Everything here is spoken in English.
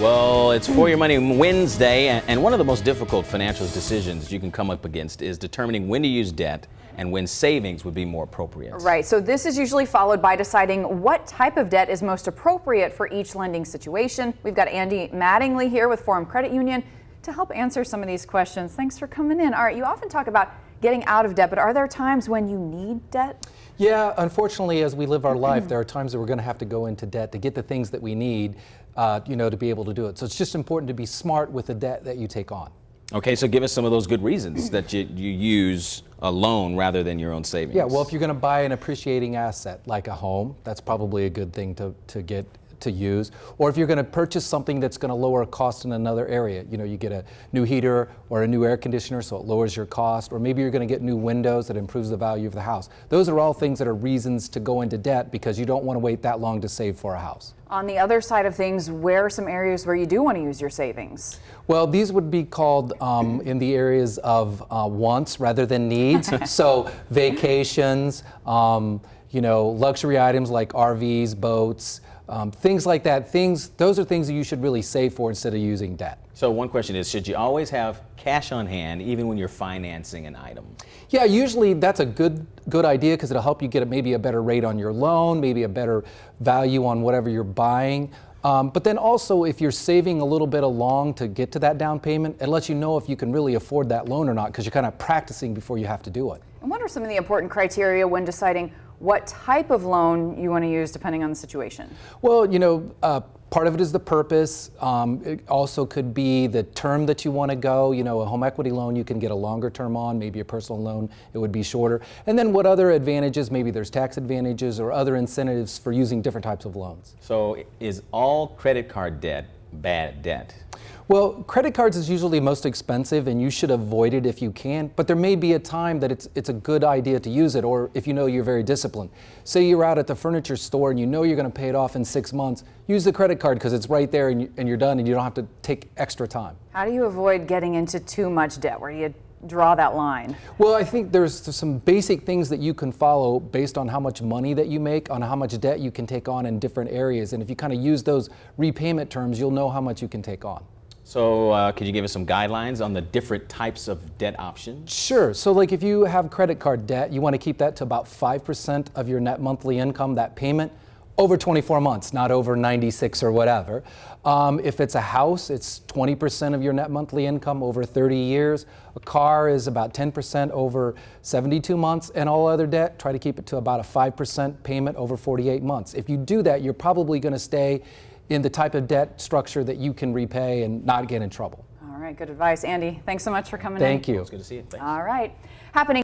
Well, it's For Your Money Wednesday, and one of the most difficult financial decisions you can come up against is determining when to use debt and when savings would be more appropriate. Right, so this is usually followed by deciding what type of debt is most appropriate for each lending situation. We've got Andy Mattingly here with Forum Credit Union to help answer some of these questions. Thanks for coming in. All right, you often talk about getting out of debt, but are there times when you need debt? Yeah, unfortunately, as we live our life, there are times that we're going to have to go into debt to get the things that we need, to be able to do it. So it's just important to be smart with the debt that you take on. Okay, so give us some of those good reasons that you use a loan rather than your own savings. Yeah, well, if you're going to buy an appreciating asset like a home, that's probably a good thing to use. Or if you're going to purchase something that's going to lower a cost in another area, you get a new heater or a new air conditioner, so it lowers your cost. Or maybe you're going to get new windows that improves the value of the house. Those are all things that are reasons to go into debt because you don't want to wait that long to save for a house. On the other side of things, where are some areas where you do want to use your savings? Well, these would be called in the areas of wants rather than needs. So vacations, luxury items like RVs, boats, things like that. Those are things that you should really save for instead of using debt. So one question is, should you always have cash on hand even when you're financing an item? Yeah, usually that's a good idea because it'll help you get maybe a better rate on your loan, maybe a better value on whatever you're buying. But then also if you're saving a little bit along to get to that down payment, it lets you know if you can really afford that loan or not because you're kind of practicing before you have to do it. And what are some of the important criteria when deciding what type of loan you want to use depending on the situation? Well, part of it is the purpose. It also could be the term that you want to go. A home equity loan you can get a longer term on, maybe a personal loan, it would be shorter. And then what other advantages, maybe there's tax advantages or other incentives for using different types of loans. So is all credit card debt bad debt? Well, credit cards is usually most expensive and you should avoid it if you can, but there may be a time that it's a good idea to use it, or if you're very disciplined. Say you're out at the furniture store and you're going to pay it off in 6 months, use the credit card because it's right there and you're done and you don't have to take extra time. How do you avoid getting into too much debt? Where do you draw that line? Well, I think there's some basic things that you can follow based on how much money that you make, on how much debt you can take on in different areas. And if you kind of use those repayment terms, you'll know how much you can take on. So could you give us some guidelines on the different types of debt options? Sure. So like if you have credit card debt, you want to keep that to about 5% of your net monthly income, that payment, over 24 months, not over 96 or whatever. If it's a house, it's 20% of your net monthly income over 30 years. A car is about 10% over 72 months, and all other debt, try to keep it to about a 5% payment over 48 months. If you do that, you're probably going to stay in the type of debt structure that you can repay and not get in trouble. All right, good advice. Andy, thanks so much for coming in. Thank you. It's good to see you. Thanks. All right. Happening